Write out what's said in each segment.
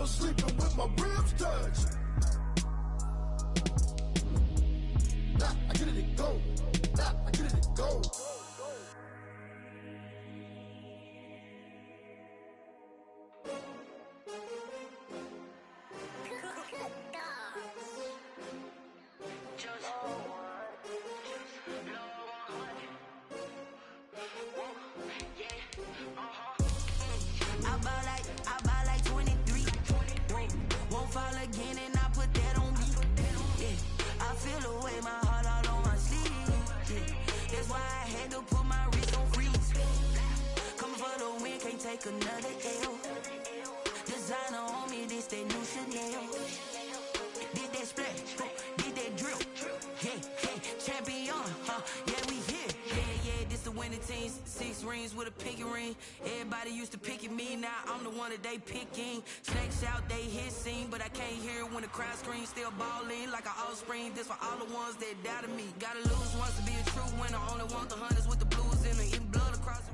never sleeping with my ribs touched. Nah, I get it and go. Nah, I get it and go. Fall again and I put that on me. Yeah, I feel the way, my heart all on my sleeve. Yeah, that's why I had to put my wrist on freeze. Coming for the win, can't take another L. Designer on me, this that new Chanel. Did that splash, did that drill. Yeah, hey, champion, yeah, we here. Yeah, this the winning team. 6 rings with a pinky ring. Everybody used to pick at me, now I'm the one that they picking. Snakes out, they hit scene, but I can't hear it when the crowd screams. Still balling like an offspring. This for all the ones that doubted me. Gotta lose once to be a true winner. Only want the hunters with the blues in it. Eating blood across the...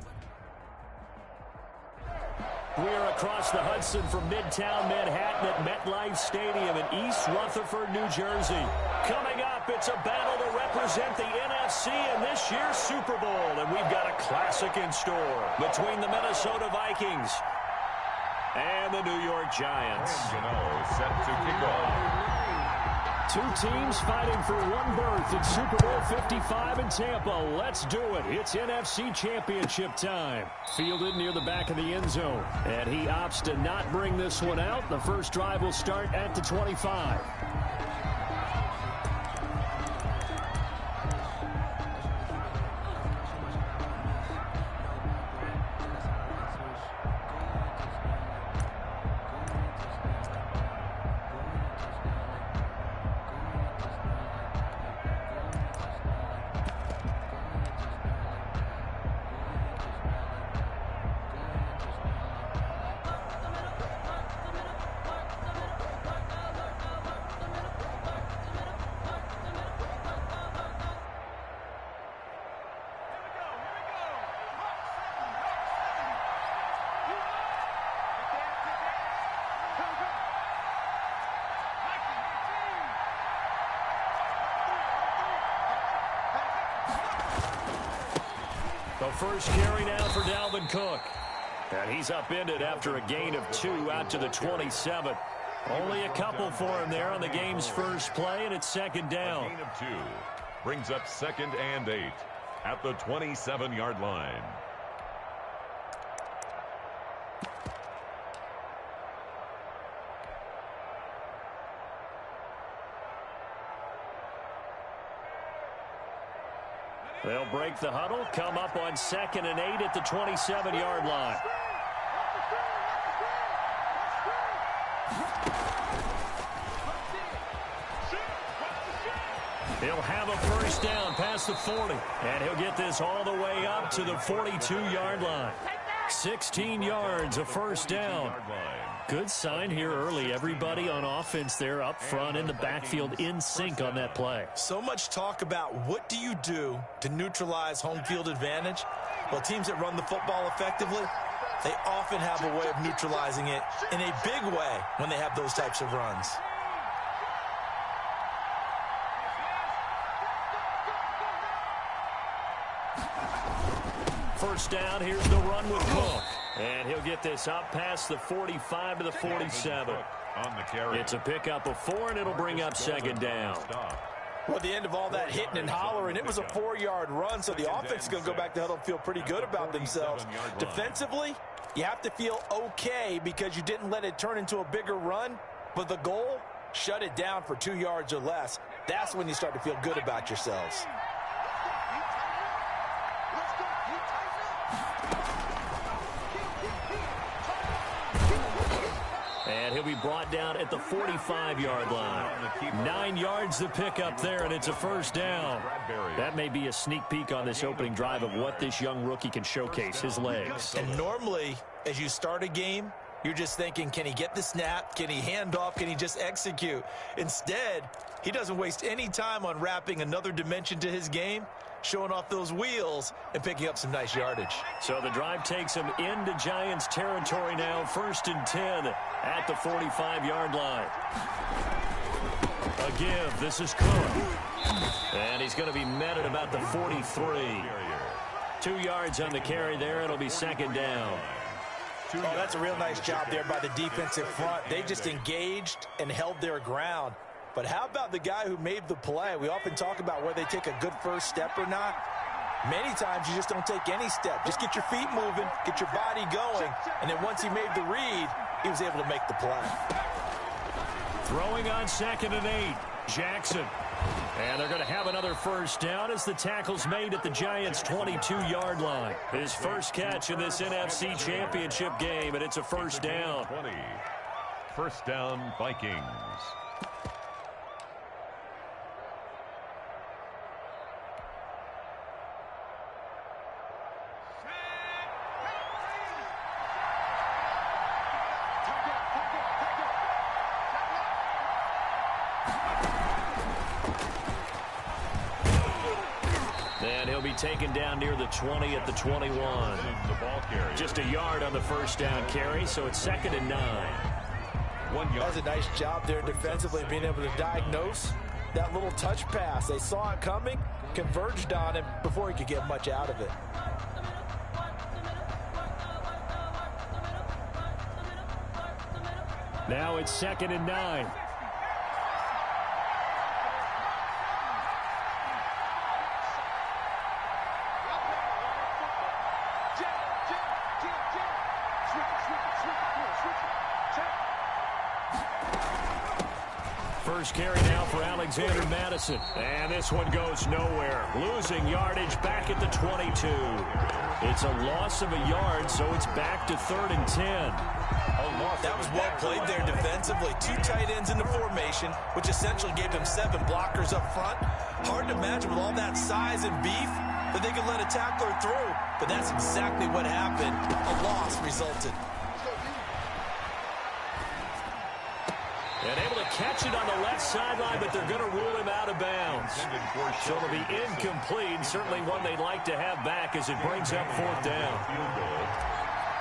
We are across the Hudson from Midtown Manhattan at MetLife Stadium in East Rutherford, New Jersey. Coming up, it's a battle to represent the NFC in this year's Super Bowl, and we've got a classic in store between the Minnesota Vikings and the New York Giants. Set to kick off. 2 teams fighting for one berth in Super Bowl 55 in Tampa. Let's do it. It's NFC Championship time. Fielded near the back of the end zone. And he opts to not bring this one out. The first drive will start at the 25. The first carry now for Dalvin Cook. And he's upended after a gain of 2 out to the 27. Only a couple for him there on the game's first play, and it's second down. A gain of 2 brings up 2nd and 8 at the 27-yard line. They'll break the huddle, come up on 2nd and 8 at the 27-yard line. He'll have a first down past the 40, and he'll get this all the way up to the 42-yard line. 16 yards, a first down. Good sign here early. Everybody on offense there up front in the backfield in sync on that play. So much talk about what do you do to neutralize home field advantage. Well, teams that run the football effectively, they often have a way of neutralizing it in a big way when they have those types of runs. First down, here's the run with Cook. And he'll get this up past the 45 to the 47. It's a pickup of 4, and it'll bring up second down. Well, at the end of all that hitting and hollering, it was a 4-yard run, so the offense is going to go back to huddle and feel pretty good about themselves. Defensively, you have to feel okay because you didn't let it turn into a bigger run, but the goal, shut it down for 2 yards or less. That's when you start to feel good about yourselves. And he'll be brought down at the 45-yard line. 9 yards to pick up there, and it's a first down. That may be a sneak peek on this opening drive of what this young rookie can showcase, his legs. And normally, as you start a game, you're just thinking, can he get the snap? Can he hand off? Can he just execute? Instead, he doesn't waste any time on wrapping another dimension to his game. showing off those wheels and picking up some nice yardage. So the drive takes him into Giants territory now, 1st and 10 at the 45-yard line. A give. This is Cook. And he's going to be met at about the 43. 2 yards on the carry there. It'll be 2nd down. Oh, that's a real nice job there by the defensive front. They just engaged and held their ground. But how about the guy who made the play? We often talk about whether they take a good first step or not. Many times you just don't take any step. Just get your feet moving, get your body going, and then once he made the read, he was able to make the play. Throwing on 2nd and 8, Jackson. And they're going to have another first down as the tackle's made at the Giants' 22-yard line. His first catch in this NFC Championship game, and it's a first down. 20. First down, Vikings. And he'll be taken down near the 20 at the 21. Just a yard on the first down carry, so it's 2nd and 9. 1 yard. That's a nice job there defensively, being able to diagnose that little touch pass. They saw it coming, converged on him before he could get much out of it. Now it's 2nd and 9. First carry now for Alexander Madison. And this one goes nowhere. Losing yardage back at the 22. It's a loss of a yard, so it's back to 3rd and 10. That was well played there defensively. 2 tight ends in the formation, which essentially gave them 7 blockers up front. Hard to imagine with all that size and beef that they could let a tackler through. But that's exactly what happened. A loss resulted. And able to catch it on the left sideline, but they're going to rule him out of bounds. So it'll be incomplete. Certainly one they'd like to have back as it brings up 4th down.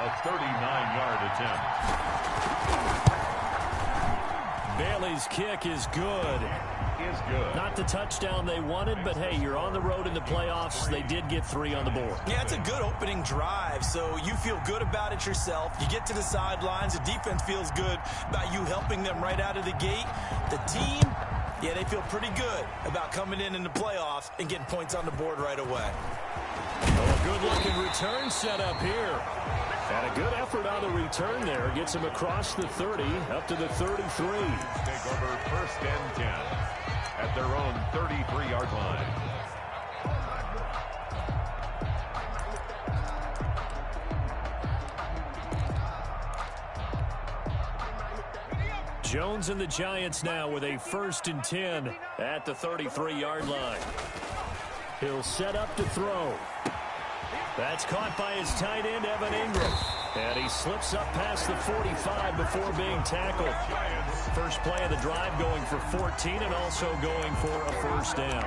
A 39-yard attempt. Bailey's kick is good. Not the touchdown they wanted, but hey, you're on the road in the playoffs. They did get 3 on the board. Yeah, it's a good opening drive, so you feel good about it yourself. You get to the sidelines. The defense feels good about you helping them right out of the gate. The team, yeah, they feel pretty good about coming in the playoffs and getting points on the board right away. Oh, a good-looking return set up here. And a good effort on the return there. Gets him across the 30, up to the 33. Take over 1st and 10 at their own 33-yard line. Jones and the Giants now with a 1st and 10 at the 33-yard line. He'll set up to throw. That's caught by his tight end, Evan Ingram. And he slips up past the 45 before being tackled. First play of the drive going for 14 and also going for a first down.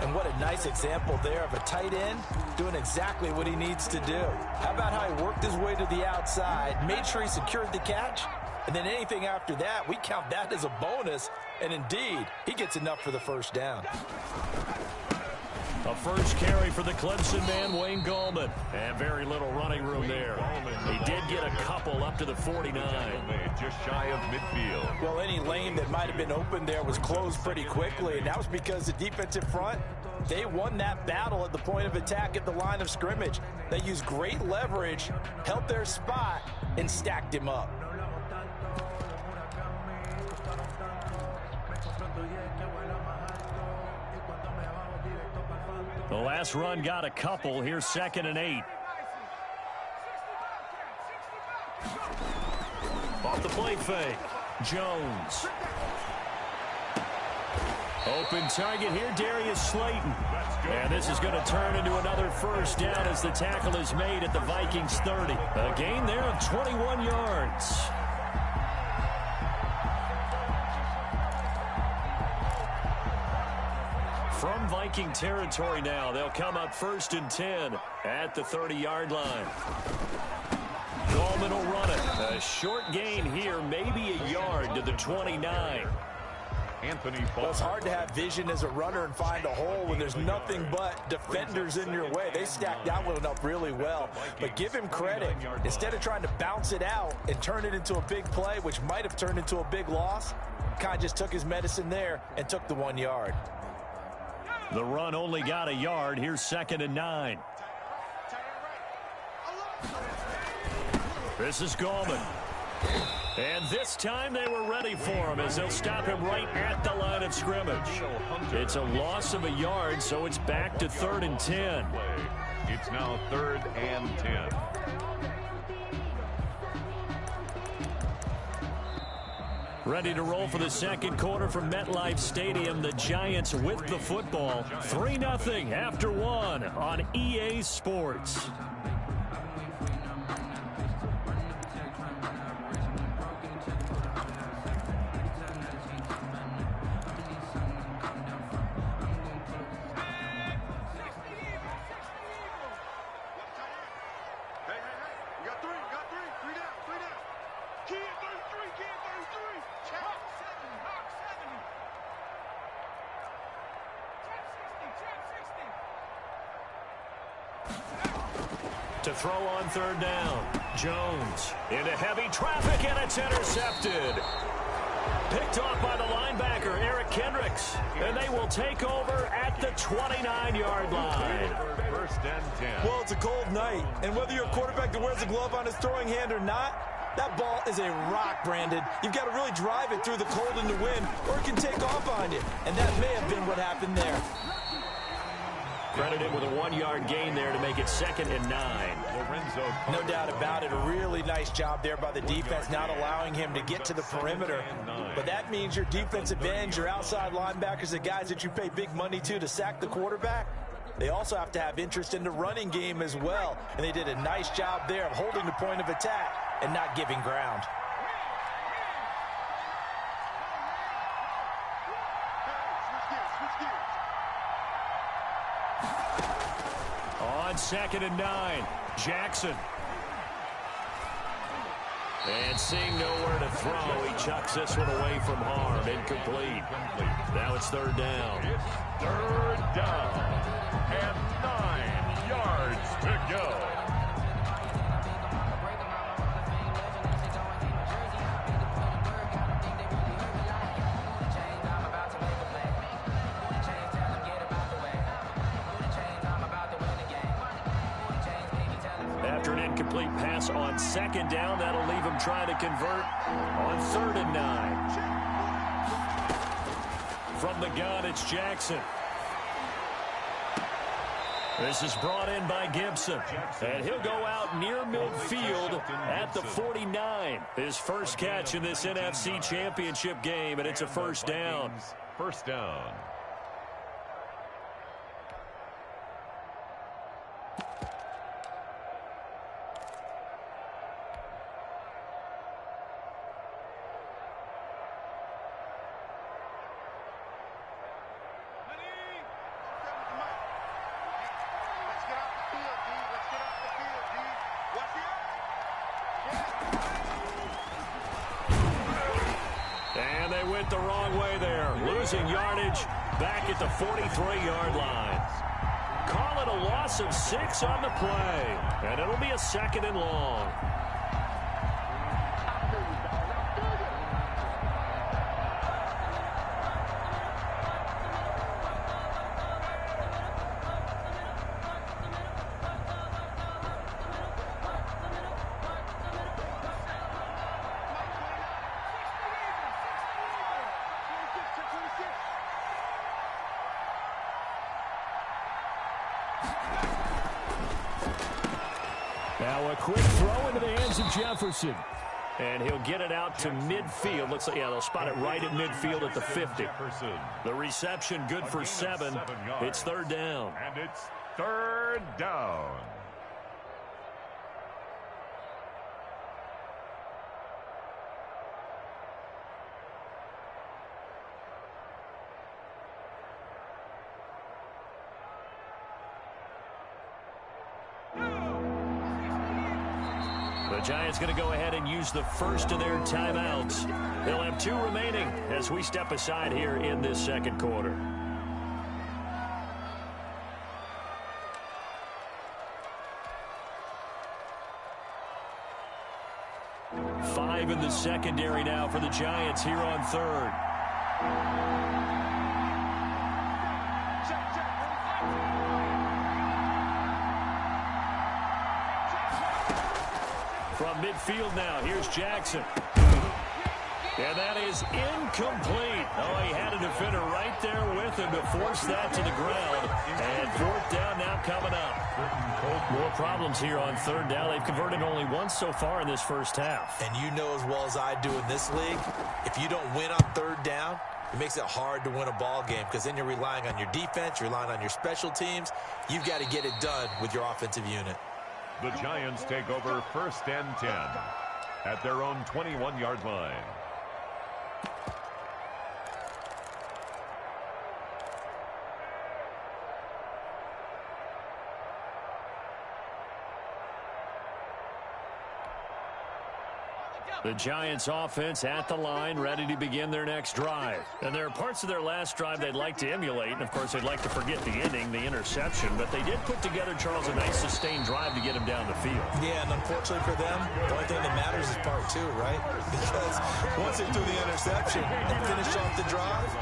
And what a nice example there of a tight end doing exactly what he needs to do. How about how he worked his way to the outside, made sure he secured the catch, and then anything after that, we count that as a bonus. And indeed, he gets enough for the first down. A first carry for the Clemson man, Wayne Gallman. And very little running room there. He did get a couple up to the 49. Just shy of midfield. Well, any lane that might have been open there was closed pretty quickly, and that was because the defensive front, they won that battle at the point of attack at the line of scrimmage. They used great leverage, held their spot, and stacked him up. The last run got a couple. Here's 2nd and 8. Off the play fake. Jones. Open target here, Darius Slayton. And this is going to turn into another first down as the tackle is made at the Vikings 30. A gain there of 21 yards. From Vikings. taking territory now. They'll come up 1st and 10 at the 30-yard line. Gallman will run it. A short gain here, maybe a yard to the 29. Well, it's hard to have vision as a runner and find a hole when there's nothing but defenders in your way. They stacked that one up really well. But give him credit. Instead of trying to bounce it out and turn it into a big play, which might have turned into a big loss, kind of just took his medicine there and took the 1 yard. The run only got a yard. Here's 2nd and 9. This is Gallman. And this time they were ready for him as they'll stop him right at the line of scrimmage. It's a loss of a yard, so it's back to 3rd and 10. It's now 3rd and 10. Ready to roll for the second quarter from MetLife Stadium. The Giants with the football. 3-0 after 1 on EA Sports. To throw on 3rd down. Jones into heavy traffic, and it's intercepted. Picked off by the linebacker, Eric Kendricks. And they will take over at the 29-yard line. 1st and 10. Well, it's a cold night, and whether you're a quarterback that wears a glove on his throwing hand or not, that ball is a rock, Brandon. You've got to really drive it through the cold and the wind, or it can take off on you. And that may have been what happened there. Credited with a 1-yard gain there to make it 2nd and 9. No doubt about it. A really nice job there by the defense, not allowing him to get to the perimeter. But that means your defensive ends, your outside linebackers, the guys that you pay big money to sack the quarterback, they also have to have interest in the running game as well. And they did a nice job there of holding the point of attack and not giving ground. On 2nd and 9, Jackson. And seeing nowhere to throw, he chucks this one away from harm. Incomplete. Now it's 3rd down. It's 3rd down and 9 yards to go. After an incomplete pass on 2nd down, that'll leave him trying to convert on 3rd and 9. From the gun, it's Jackson. This is brought in by Gibson. And he'll go out near midfield at the 49. His first catch in this NFC Championship game, and it's a 1st down. 1st down. And they went the wrong way there, losing yardage back at the 43-yard line. Call it a loss of 6 on the play, and it'll be a 2nd and long. Now a quick throw into the hands of Jefferson. And he'll get it out to midfield. Looks like, yeah, they'll spot it right at midfield at the 50. The reception good for 7. It's 3rd down. And it's 3rd down. The Giants going to go ahead and use the first of their timeouts. They'll have 2 remaining as we step aside here in this second quarter. Five in the secondary now for the Giants here on third. From midfield now, here's Jackson. And that is incomplete. Oh, he had a defender right there with him to force that to the ground. And 4th down now coming up. More problems here on 3rd down. They've converted only once so far in this first half. And you know as well as I do in this league, if you don't win on 3rd down, it makes it hard to win a ball game because then you're relying on your defense, you're relying on your special teams. You've got to get it done with your offensive unit. The Giants take over 1st and 10 at their own 21-yard line. The Giants offense at the line, ready to begin their next drive. And there are parts of their last drive they'd like to emulate, and of course they'd like to forget the ending, the interception, but they did put together, Charles, a nice sustained drive to get him down the field. Yeah, and unfortunately for them, the only thing that matters is part 2, right? Because once they do the interception and finish off the drive,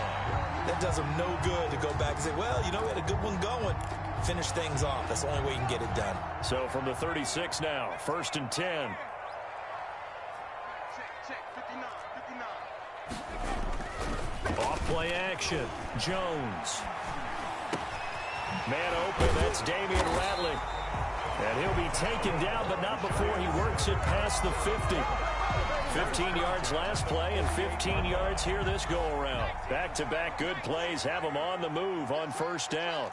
that does them no good to go back and say, well, you know, we had a good one going. Finish things off. That's the only way you can get it done. So from the 36 now, 1st and 10. Off play action. Jones. Man open. That's Damian Rattling. And he'll be taken down, but not before he works it past the 50. 15 yards last play and 15 yards here this go-around. Back-to-back good plays have him on the move on 1st down.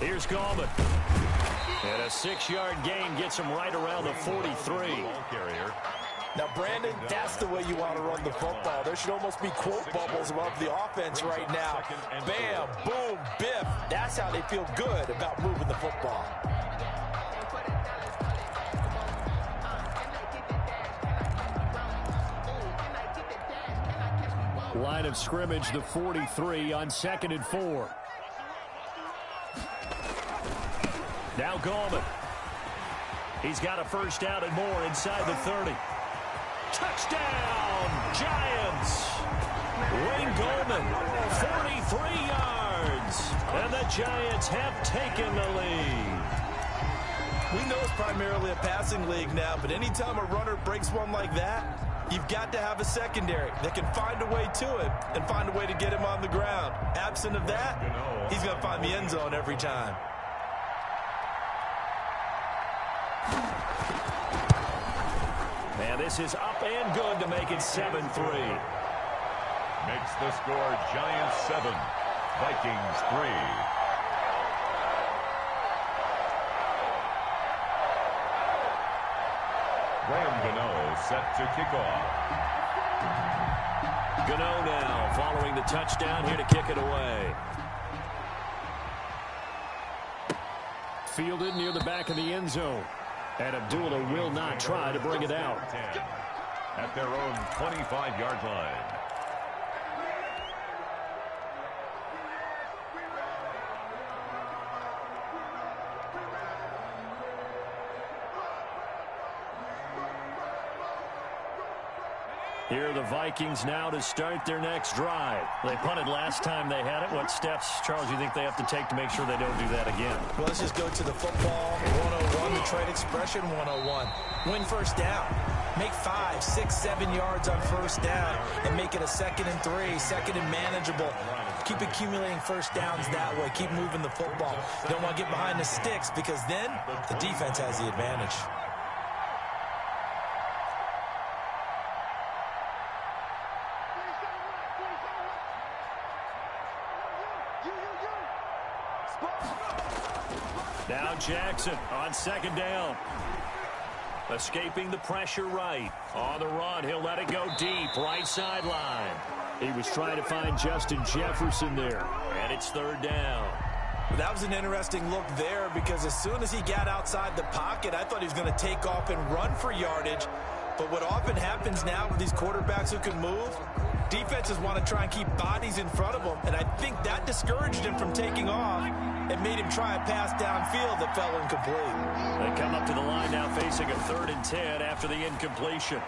Here's Gallman. And a 6-yard gain gets him right around the 43. Now, Brandon, that's the way you want to run the football. There should almost be quote bubbles above the offense right now. Bam, boom, biff. That's how they feel good about moving the football. Line of scrimmage, the 43 on 2nd and 4. Now Gallman. He's got a 1st down and more inside the 30. Touchdown, Giants. Wayne Gallman, 43 yards. And the Giants have taken the lead. We know it's primarily a passing league now, but anytime a runner breaks one like that, you've got to have a secondary that can find a way to it and find a way to get him on the ground. Absent of that, he's going to find the end zone every time. And this is up and good to make it 7-3. Makes the score Giants 7, Vikings 3. Graham Gano set to kick off. Gano now following the touchdown here to kick it away. Fielded near the back of the end zone. And Abdullah will not try to bring it out. At their own 25-yard line. Here are the Vikings now to start their next drive. They punted last time they had it. What steps, Charles, do you think they have to take to make sure they don't do that again? Well, let's just go to the football 101, the trade expression 101. Win 1st down. Make 5, 6, 7 yards on 1st down and make it a 2nd and 3, 2nd and manageable. Keep accumulating 1st downs that way. Keep moving the football. You don't want to get behind the sticks because then the defense has the advantage. Now Jackson on 2nd down. Escaping the pressure right. On the run, he'll let it go deep, right sideline. He was trying to find Justin Jefferson there. And it's 3rd down. That was an interesting look there because as soon as he got outside the pocket, I thought he was going to take off and run for yardage. But what often happens now with these quarterbacks who can move, defenses want to try and keep bodies in front of them, and I think that discouraged him from taking off and made him try a pass downfield that fell incomplete. They come up to the line now facing a 3rd and 10 after the incompletion.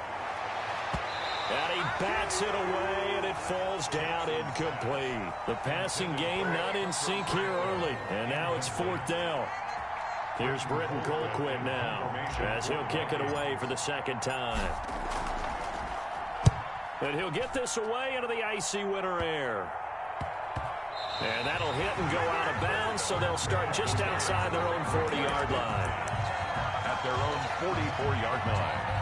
And he bats it away, and it falls down incomplete. The passing game not in sync here early, and now it's 4th down. Here's Britton Colquitt now as he'll kick it away for the 2nd time. And he'll get this away into the icy winter air. And that'll hit and go out of bounds, so they'll start just outside their own 40-yard line. At their own 44-yard line.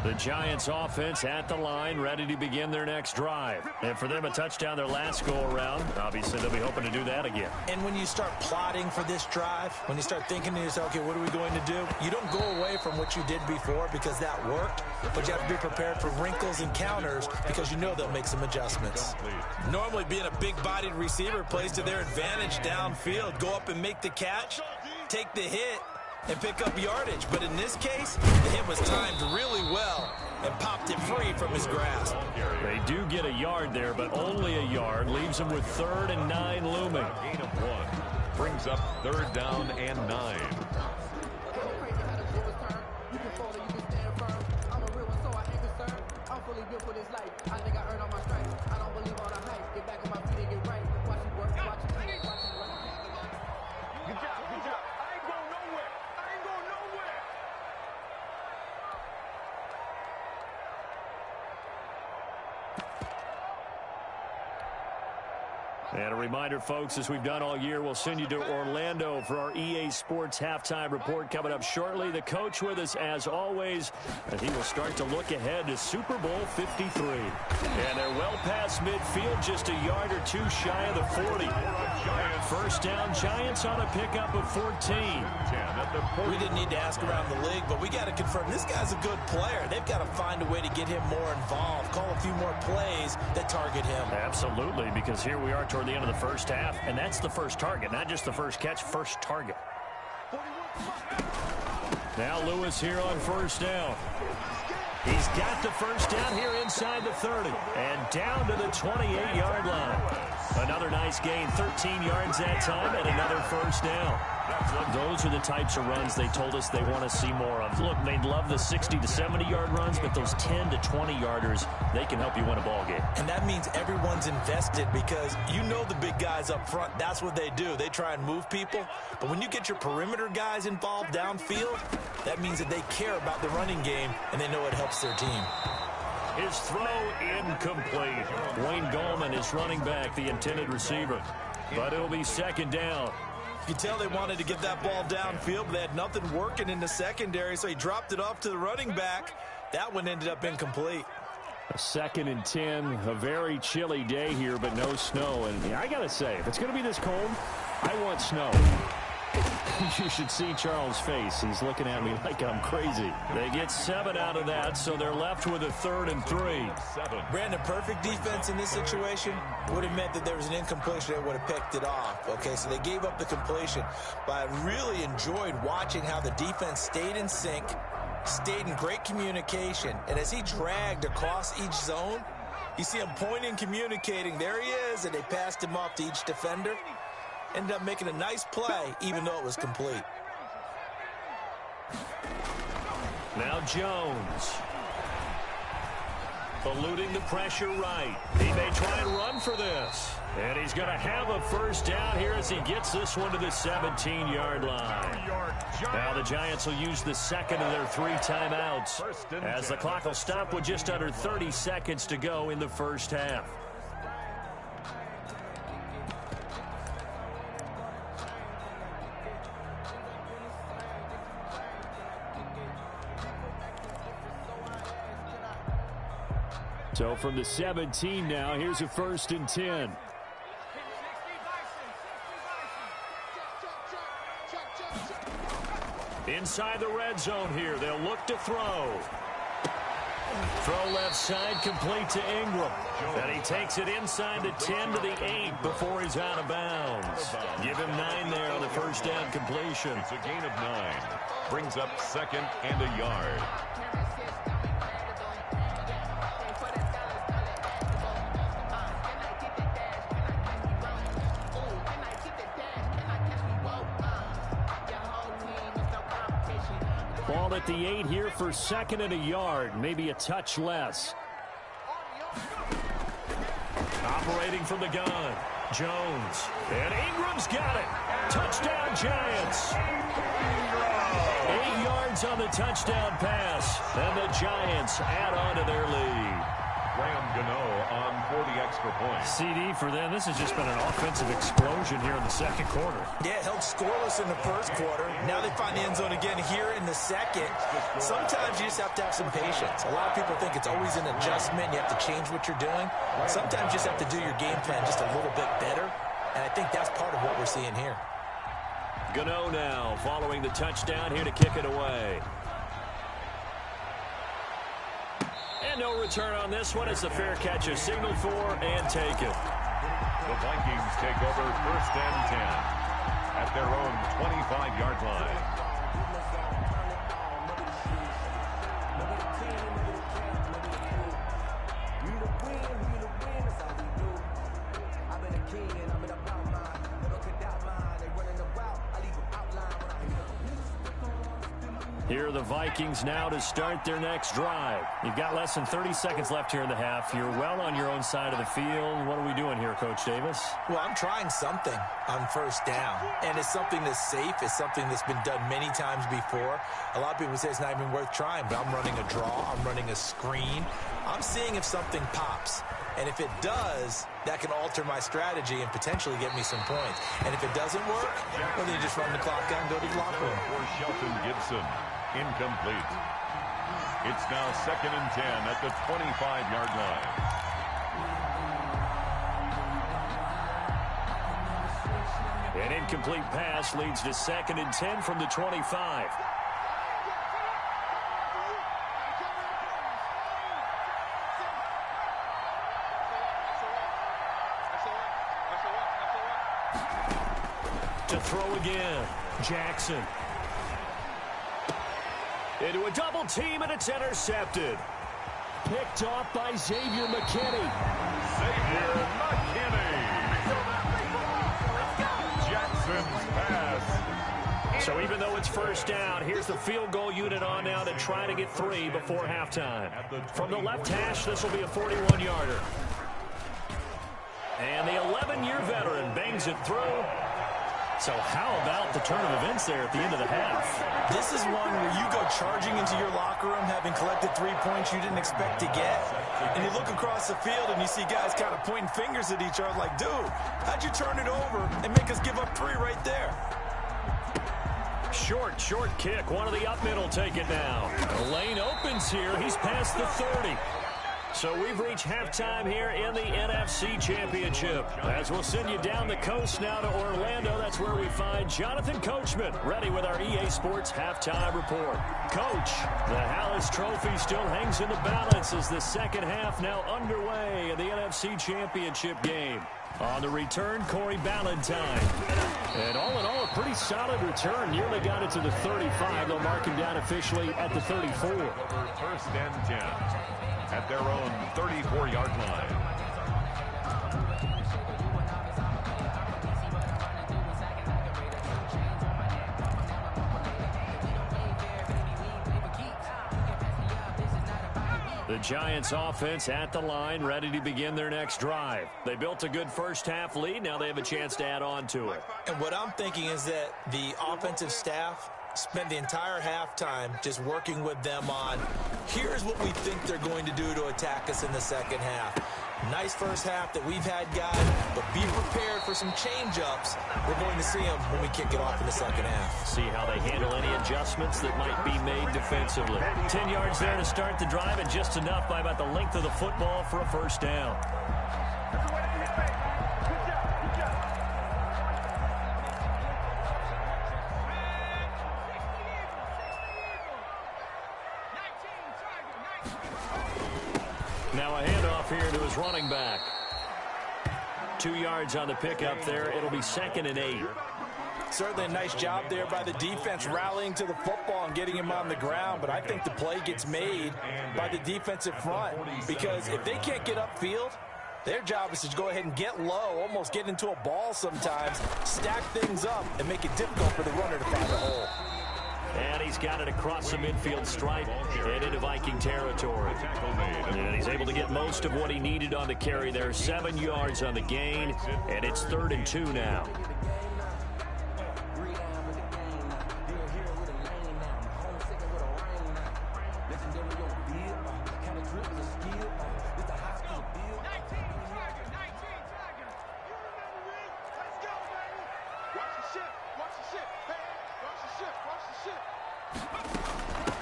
The Giants offense at the line, ready to begin their next drive. And for them, a touchdown their last go-around. Obviously, they'll be hoping to do that again. And when you start plotting for this drive, when you start thinking to yourself, okay, what are we going to do? You don't go away from what you did before because that worked, but you have to be prepared for wrinkles and counters because you know they'll make some adjustments. Normally, being a big-bodied receiver plays to their advantage downfield. Go up and make the catch, take the hit, and pick up yardage. But in this case, the hit was timed really well and popped it free from his grasp. They do get a yard there, but only a yard. Leaves them with 3rd and 9 looming. Gain of 1. Brings up 3rd down and 9. And a reminder, folks, as we've done all year, we'll send you to Orlando for our EA Sports halftime report coming up shortly. The coach with us, as always, and he will start to look ahead to Super Bowl 53. And they're well past midfield, just a yard or two shy of the 40. First down, Giants on a pickup of 14. We didn't need to ask around the league, but we got to confirm this guy's a good player. They've got to find a way to get him more involved, call a few more plays that target him. Absolutely, because here we are toward the end of the first half, and that's the first target, not just the first catch, first target. Now Lewis here on first down. He's got the first down here inside the 30 and down to the 28-yard line. Another nice gain, 13 yards that time, and another first down. Those are the types of runs they told us they want to see more of. Look, they'd love the 60 to 70-yard runs, but those 10 to 20-yarders, they can help you win a ball game. And that means everyone's invested because you know the big guys up front. That's what they do. They try and move people. But when you get your perimeter guys involved downfield, that means that they care about the running game, and they know it helps their team. His throw incomplete. Wayne Gallman is running back, the intended receiver. But it'll be second down. You can tell they wanted to get that ball downfield, but they had nothing working in the secondary, so he dropped it off to the running back. That one ended up incomplete. A 2nd and 10, a very chilly day here, but no snow. And I got to say, if it's going to be this cold, I want snow. You should see Charles' face. He's looking at me like I'm crazy. They get 7 out of that, so they're left with a 3rd and 3. Brandon, perfect defense in this situation would have meant that there was an incompletion that would have picked it off. Okay, so they gave up the completion. But I really enjoyed watching how the defense stayed in sync, stayed in great communication, and as he dragged across each zone, you see him pointing, communicating. There he is, and they passed him off to each defender. Ended up making a nice play, even though it was complete. Now Jones. Eluding the pressure right. He may try and run for this. And he's going to have a first down here as he gets this one to the 17-yard line. Now the Giants will use the second of their 3 timeouts as the clock will stop with just under 30 seconds to go in the first half. So from the 17 now, here's a 1st and 10. Inside the red zone here, they'll look to throw. Throw left side, complete to Ingram. And he takes it inside the 10 to the 8 before he's out of bounds. Give him 9 there on the first down completion. It's a gain of 9. Brings up 2nd and a yard. Ball at the 8 here for 2nd and a yard, maybe a touch less. Operating from the gun, Jones. And Ingram's got it. Touchdown, Giants. 8 yards on the touchdown pass. And the Giants add on to their lead. On for the extra point. CD for them. This has just been an offensive explosion here in the 2nd quarter. Yeah, held scoreless in the 1st quarter. Now they find the end zone again here in the 2nd. Sometimes you just have to have some patience. A lot of people think it's always an adjustment. You have to change what you're doing. Sometimes you just have to do your game plan just a little bit better. And I think that's part of what we're seeing here. Gano now following the touchdown here to kick it away. And no return on this one. It's a fair catch, a signal for, and take it. The Vikings take over 1st and 10 at their own 25-yard line. Here are the Vikings now to start their next drive. You've got less than 30 seconds left here in the half. You're well on your own side of the field. What are we doing here, Coach Davis? Well, I'm trying something on 1st down, and it's something that's safe. It's something that's been done many times before. A lot of people say it's not even worth trying, but I'm running a draw. I'm running a screen. I'm seeing if something pops. And if it does, that can alter my strategy and potentially get me some points. And if it doesn't work, well, then you just run the clock down and go to the locker room. For Shelton Gibson, incomplete. It's now 2nd and 10 at the 25-yard line. An incomplete pass leads to 2nd and 10 from the 25. To throw again, Jackson. Into a double team, and it's intercepted. Picked off by Xavier McKinney. Xavier McKinney. Jackson's pass. So even though it's 1st down, here's the field goal unit on now to try to get 3 before halftime. From the left hash, this will be a 41-yarder. And the 11-year veteran bangs it through. So how about the turn of events there at the end of the half? This is one where you go charging into your locker room having collected 3 points you didn't expect to get. And you look across the field and you see guys kind of pointing fingers at each other like, dude, how'd you turn it over and make us give up 3 right there? Short kick. One of the up middle take it now. The lane opens here. He's past the 30. So we've reached halftime here in the NFC Championship. As we'll send you down the coast now to Orlando, that's where we find Jonathan Coachman, ready with our EA Sports Halftime Report. Coach, the Hallis Trophy still hangs in the balance as the 2nd half now underway in the NFC Championship game. On the return, Corey Ballantyne. And all in all, a pretty solid return. Nearly got it to the 35. They'll mark him down officially at the 34. 1st and 10 at their own 34-yard line. The Giants offense at the line, ready to begin their next drive. They built a good 1st half lead. Now they have a chance to add on to it. And what I'm thinking is that the offensive staff spent the entire halftime just working with them on, here's what we think they're going to do to attack us in the second half. Nice first half that we've had, guys, but be prepared for some change-ups. We're going to see them when we kick it off in the second half. See how they handle any adjustments that might be made defensively. 10 yards there to start the drive, and just enough by about the length of the football for a first down. Now a handoff here to his running back. 2 yards on the pickup there. It'll be 2nd and 8. Certainly a nice job there by the defense rallying to the football and getting him on the ground, but I think the play gets made by the defensive front because if they can't get upfield, their job is to go ahead and get low, almost get into a ball sometimes, stack things up, and make it difficult for the runner to find a hole. And he's got it across the midfield stripe and into Viking territory. And he's able to get most of what he needed on the carry there. 7 yards on the gain, and it's 3rd and 2 now.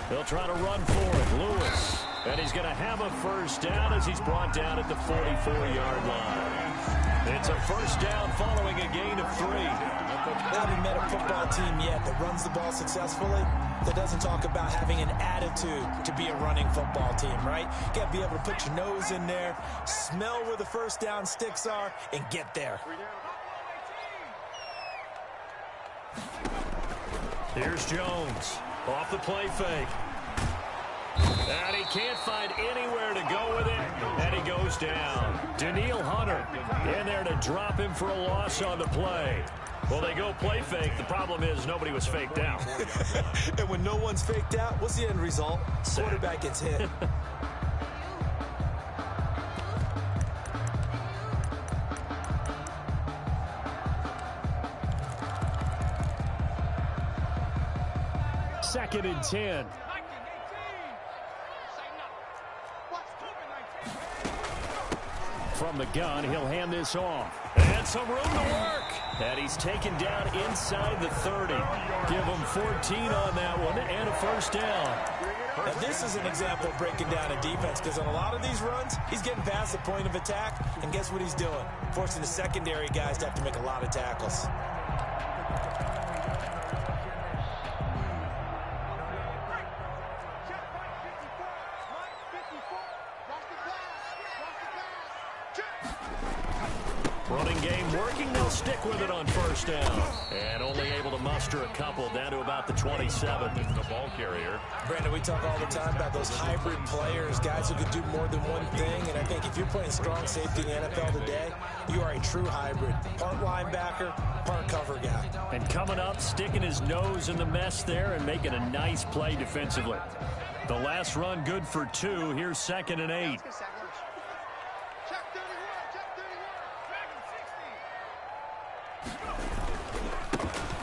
They'll try to run for it. Lewis. And he's going to have a first down as he's brought down at the 44-yard line. It's a first down following a gain of 3. I haven't met a football team yet that runs the ball successfully that doesn't talk about having an attitude to be a running football team, right? You got to be able to put your nose in there, smell where the first down sticks are, and get there. Here's Jones. Off the play fake. And he can't find anywhere to go with it, and he goes down. Daniil Hunter in there to drop him for a loss on the play. Well, they go play fake. The problem is nobody was faked out. And when no one's faked out, what's the end result? Quarterback gets hit. Second and 10. From the gun, he'll hand this off. And some room to work. And he's taken down inside the 30. Give him 14 on that one and a first down. Now, this is an example of breaking down a defense because on a lot of these runs, he's getting past the point of attack, and guess what he's doing? Forcing the secondary guys to have to make a lot of tackles. Running game working. They'll stick with it on first down. And only able to muster a couple down to about the 27. The ball carrier. Brandon, we talk all the time about those hybrid players, guys who can do more than one thing. And I think if you're playing strong safety in the NFL today, you are a true hybrid. Part linebacker, part cover guy. And coming up, sticking his nose in the mess there and making a nice play defensively. The last run good for 2. Here's 2nd and 8.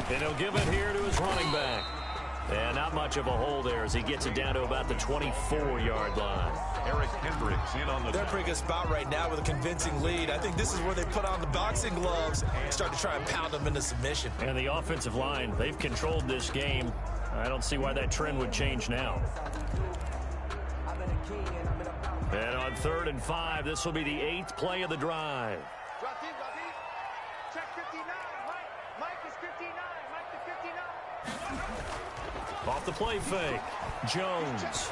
And he'll give it here to his running back. And not much of a hole there as he gets it down to about the 24-yard line. Eric Hendricks in on the... They're in a pretty good spot right now with a convincing lead. I think this is where they put on the boxing gloves and start to try and pound them into submission. And the offensive line, they've controlled this game. I don't see why that trend would change now. And on 3rd and 5, this will be the 8th play of the drive. Check 59. Mike is 59. Mike to 59. Off the play fake. Jones.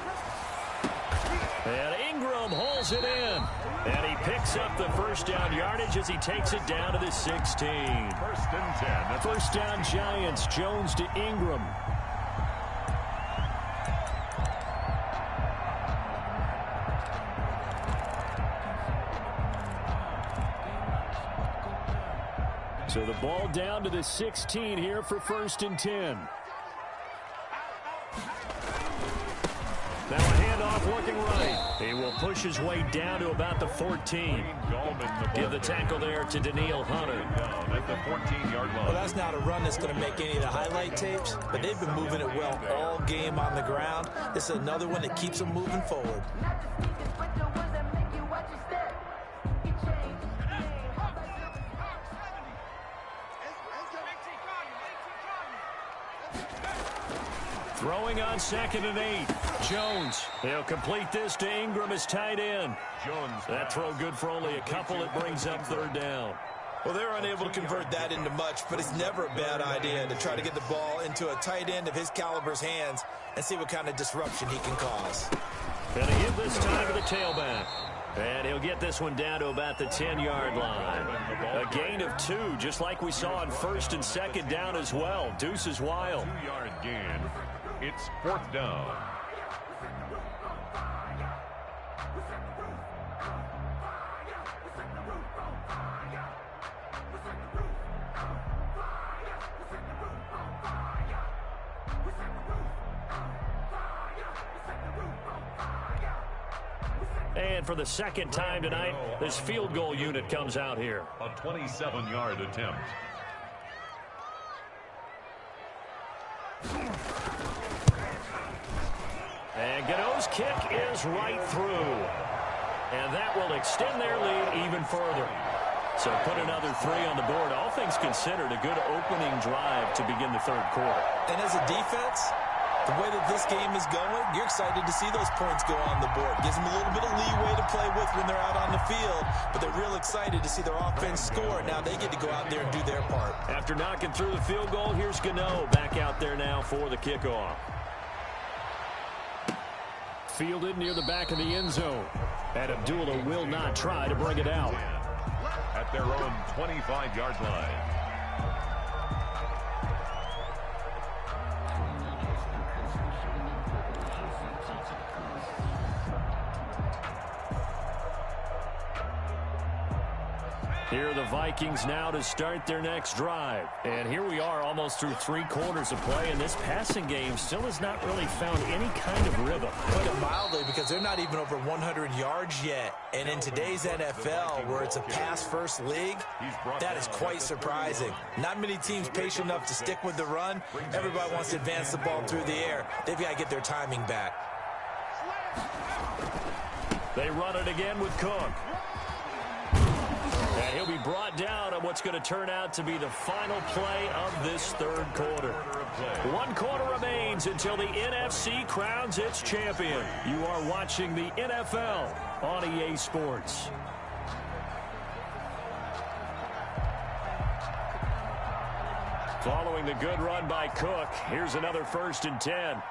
And Ingram hauls it in. And he picks up the first down yardage as he takes it down to the 16. 1st and 10. First down Giants. Jones to Ingram. So the ball down to the 16 here for 1st and 10. Now a handoff looking right. He will push his way down to about the 14. Give the tackle there to Daniil Hunter. At the 14-yard line. Well, that's not a run that's going to make any of the highlight tapes, but they've been moving it well all game on the ground. This is another one that keeps them moving forward. Throwing on 2nd and 8. Jones. He'll complete this to Ingram as tight end. Jones. That throw good for only a couple. It brings up 3rd down. Well, they're unable to convert that into much, but it's never a bad idea to try to get the ball into a tight end of his caliber's hands and see what kind of disruption he can cause. Going to give this time to the tailback. And he'll get this one down to about the 10-yard line. A gain of 2, just like we saw on 1st and 2nd down as well. Deuce is wild. 2-yard gain. It's 4th down. And for the 2nd time tonight, this field goal unit comes out here. A 27-yard attempt. And Gano's kick is right through. And that will extend their lead even further. So put another 3 on the board. All things considered, a good opening drive to begin the 3rd quarter. And as a defense, the way that this game is going, you're excited to see those points go on the board. Gives them a little bit of leeway to play with when they're out on the field, but they're real excited to see their offense score. Now they get to go out there and do their part. After knocking through the field goal, here's Gano back out there now for the kickoff. Fielded near the back of the end zone. And Abdullah will not try to bring it out. At their own 25-yard line. Here are the Vikings now to start their next drive. And here we are almost through 3 quarters of play, and this passing game still has not really found any kind of rhythm. Put it mildly, because they're not even over 100 yards yet. And in today's NFL, where it's a pass-first league, that is quite surprising. Not many teams patient enough to stick with the run. Everybody wants to advance the ball through the air. They've got to get their timing back. They run it again with Cook. And he'll be brought down on what's going to turn out to be the final play of this 3rd quarter. 1 quarter remains until the NFC crowns its champion. You are watching the NFL on EA Sports. Following the good run by Cook, here's another 1st and 10.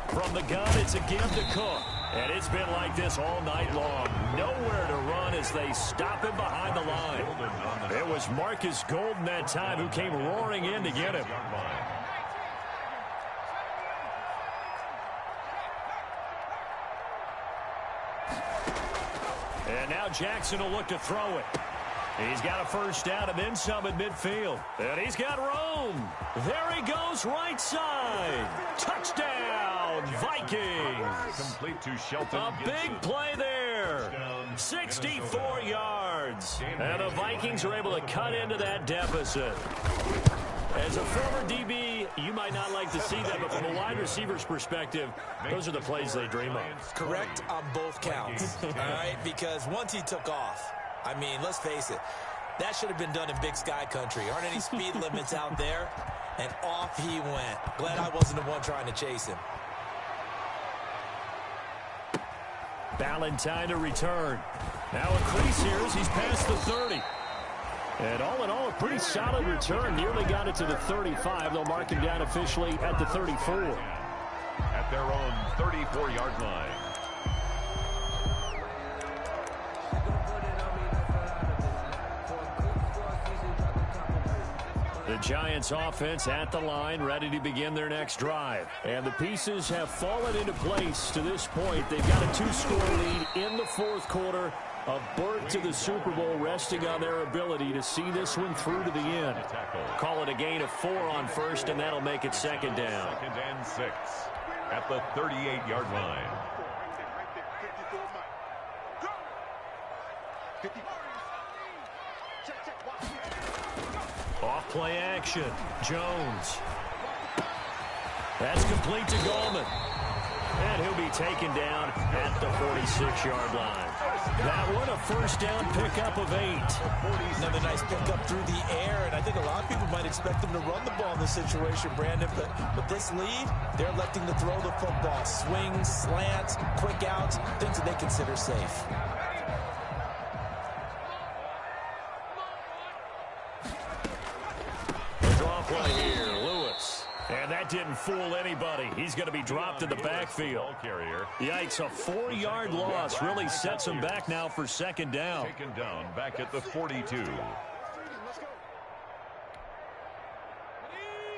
From the gun, it's a give to Cook. And it's been like this all night long. Nowhere to run as they stop him behind the line. It was Marcus Golden that time who came roaring in to get him. And now Jackson will look to throw it. He's got a 1st down and then some at midfield. And he's got room. There he goes right side. Touchdown, Vikings. Complete to Shelton. A big play there. 64 yards. And the Vikings are able to cut into that deficit. As a former DB, you might not like to see that, but from a wide receiver's perspective, those are the plays they dream of. Correct on both counts, all right? Because once he took off, I mean, let's face it, that should have been done in Big Sky country. Aren't any speed limits out there? And off he went. Glad I wasn't the one trying to chase him. Ballantyne to return. Now a crease here as he's past the 30. And all in all, a pretty solid return. Nearly got it to the 35. They'll mark him down officially at the 34. At their own 34-yard line. The Giants offense at the line, ready to begin their next drive. And the pieces have fallen into place to this point. They've got a 2-score lead in the fourth quarter. A berth to the Super Bowl resting on their ability to see this one through to the end. Call it a gain of 4 on first, and that'll make it second down. 2nd and 6 at the 38-yard line. Off play action. Jones. That's complete to Goldman. And he'll be taken down at the 46-yard line. That one, a first down pickup of 8. Another nice pickup through the air, and I think a lot of people might expect them to run the ball in this situation, Brandon, but with this lead, they're electing to throw the football. Swings, slants, quick outs, things that they consider safe. Draw play here, Lewis. And that didn't fool anybody. He's going to be dropped in the backfield. Yikes, a 4-yard loss really sets him back now for second down. Taken down back at the 42.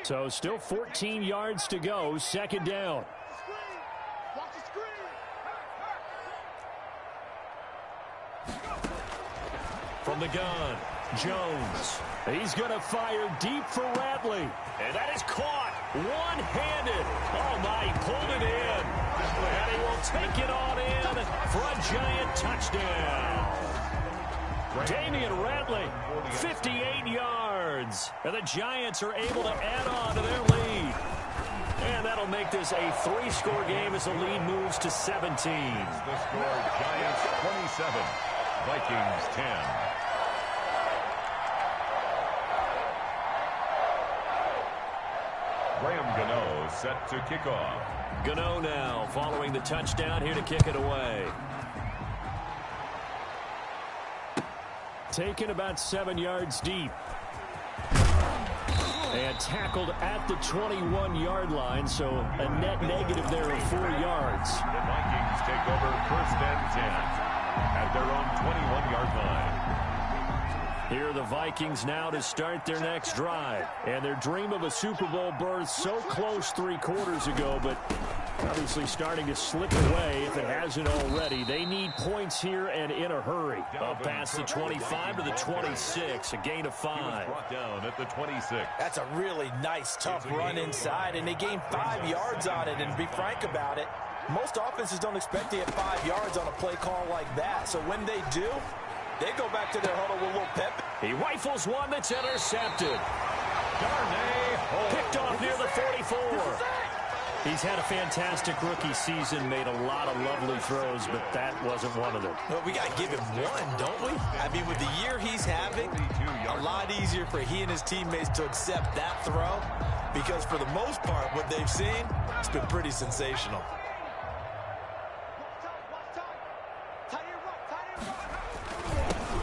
So still 14 yards to go, second down. From the gun, Jones. He's going to fire deep for Ratley. And that is caught one-handed. Oh, my, he pulled it in. And he will take it on in for a Giant touchdown. Damian Ratley, 58 yards. And the Giants are able to add on to their lead. And that'll make this a 3-score game as the lead moves to 17. The score, Giants 27, Vikings 10. Graham Gano set to kick off. Gano now following the touchdown here to kick it away. Taken about 7 yards deep. And tackled at the 21-yard line, so a net negative there of 4 yards. The Vikings take over 1st and 10 at their own 21-yard line. Here are the Vikings now to start their next drive. And their dream of a Super Bowl berth so close 3 quarters ago, but obviously starting to slip away if it hasn't already. They need points here and in a hurry. Up past the 25 to the 26, a gain of 5. Brought down at the 26. That's a really nice, tough run inside, and they gained 5 yards on it. And to be frank about it, most offenses don't expect to get 5 yards on a play call like that. So when they do, they go back to their huddle with a little pep. He rifles one that's intercepted. Picked off near the 44. He's had a fantastic rookie season, made a lot of lovely throws, but that wasn't one of them. Well, we got to give him one, don't we? I mean, with the year he's having, a lot easier for he and his teammates to accept that throw, because for the most part, what they've seen, it's been pretty sensational.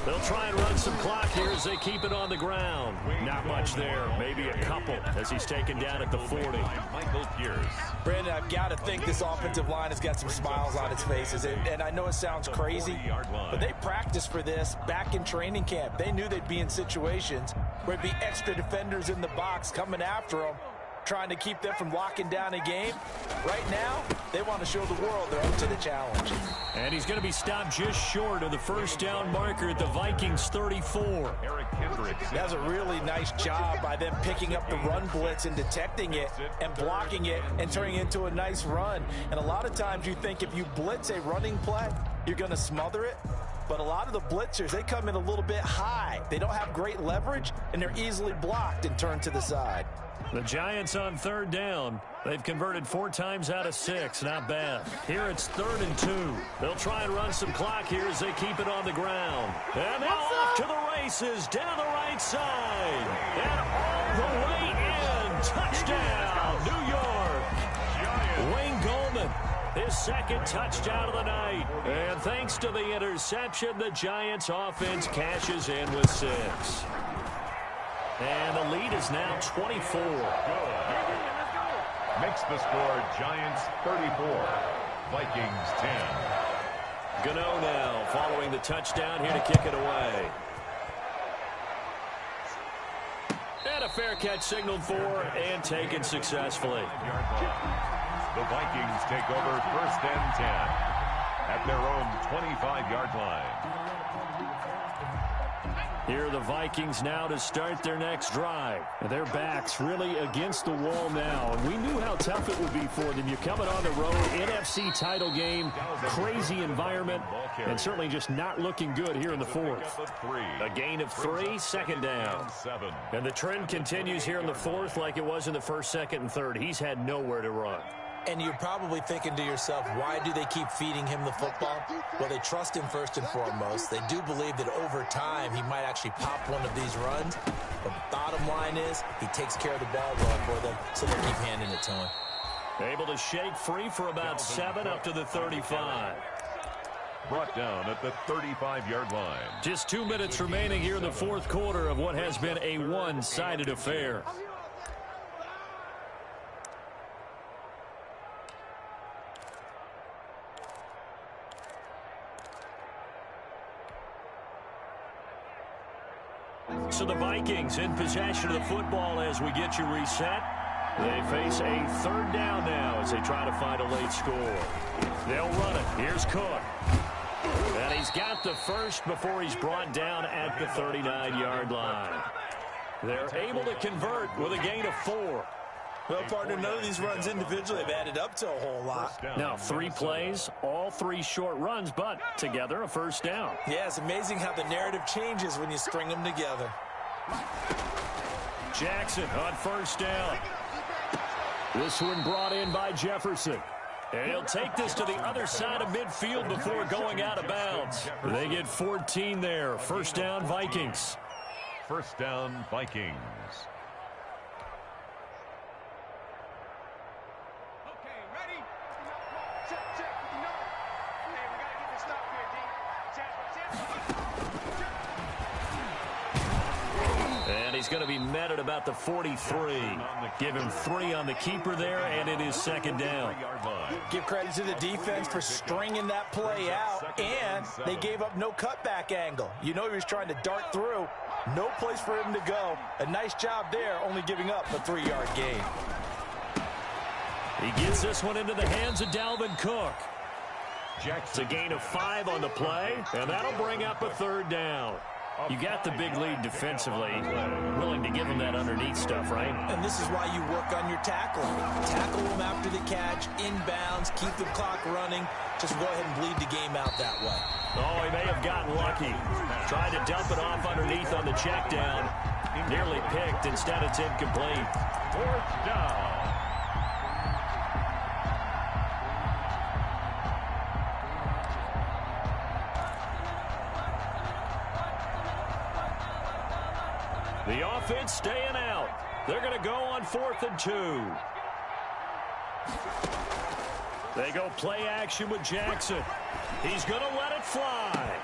They'll try and run some clock here as they keep it on the ground. Not much there, maybe a couple as he's taken down at the 40. Michael Pierce. Brandon, I've got to think this offensive line has got some smiles on its faces. And I know it sounds crazy, but they practiced for this back in training camp. They knew they'd be in situations where there'd be extra defenders in the box coming after them, trying to keep them from locking down a game. Right now, they want to show the world they're up to the challenge. And he's going to be stopped just short of the first down marker at the Vikings 34. Eric Kendricks. That was a really nice job by them picking up the run blitz and detecting it and blocking it and turning it into a nice run. And a lot of times you think if you blitz a running play, you're going to smother it. But a lot of the blitzers, they come in a little bit high. They don't have great leverage, and they're easily blocked and turned to the side. The Giants on 3rd down. They've converted 4 times out of 6. Not bad. Here it's 3rd and 2. They'll try and run some clock here as they keep it on the ground. And now off to the races down the right side. And all the way in. Touchdown, New York. Wayne Goldman, his 2nd touchdown of the night. And thanks to the interception, the Giants offense cashes in with 6. And the lead is now 24. Makes the score Giants 34, Vikings 10. Gano now following the touchdown here to kick it away. And a fair catch signaled for and taken successfully. The Vikings take over 1st and 10 at their own 25-yard line. Here are the Vikings now to start their next drive. Their backs really against the wall now. And we knew how tough it would be for them. You're coming on the road, NFC title game, crazy environment, and certainly just not looking good here in the fourth. A gain of 3, 2nd down. And the trend continues here in the fourth like it was in the first, second, and third. He's had nowhere to run. And you're probably thinking to yourself, why do they keep feeding him the football? Well, they trust him first and foremost. They do believe that over time he might actually pop one of these runs. But the bottom line is he takes care of the ball well for them, so they keep handing it to him. Able to shake free for about 7 up to the 35. Brought down at the 35-yard line. Just 2 minutes remaining here in the fourth quarter of what has been a one-sided affair. So the Vikings in possession of the football as we get you reset. They face a 3rd down now as they try to find a late score. They'll run it. Here's Cook. And he's got the first before he's brought down at the 39-yard line. They're able to convert with a gain of 4. Well, partner, none of these runs individually have added up to a whole lot. Now, 3 plays, all 3 short runs, but together a 1st down. Yeah, it's amazing how the narrative changes when you string them together. Jackson on 1st down. This one brought in by Jefferson. And he'll take this to the other side of midfield before going out of bounds. They get 14 there. 1st down, Vikings. 1st down, Vikings. He's going to be met at about the 43. Give him 3 on the keeper there, and it is 2nd down. Give credit to the defense for stringing that play out, and they gave up no cutback angle. You know he was trying to dart through. No place for him to go. A nice job there, only giving up a 3-yard gain. He gets this one into the hands of Dalvin Cook. It's a gain of 5 on the play, and that'll bring up a 3rd down. You got the big lead defensively. Willing to give him that underneath stuff, right? And this is why you work on your tackling. Tackle them after the catch, inbounds, keep the clock running. Just go ahead and bleed the game out that way. Oh, he may have gotten lucky. Tried to dump it off underneath on the check down. Nearly picked. Instead, it's incomplete. 4th down. The offense staying out. They're going to go on 4th and 2. They go play action with Jackson. He's going to let it fly.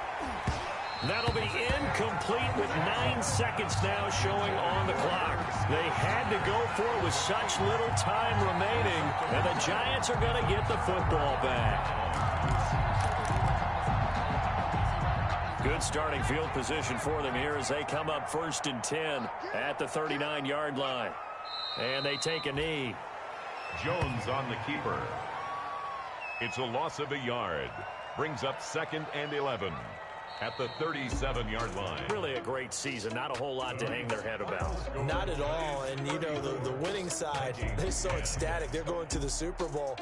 That'll be incomplete with 9 seconds now showing on the clock. They had to go for it with such little time remaining, and the Giants are going to get the football back. Good starting field position for them here as they come up 1st and 10 at the 39-yard line. And they take a knee. Jones on the keeper. It's a loss of a yard. Brings up 2nd and 11 at the 37-yard line. Really a great season. Not a whole lot to hang their head about. Not at all. And, you know, the winning side, they're so ecstatic. They're going to the Super Bowl.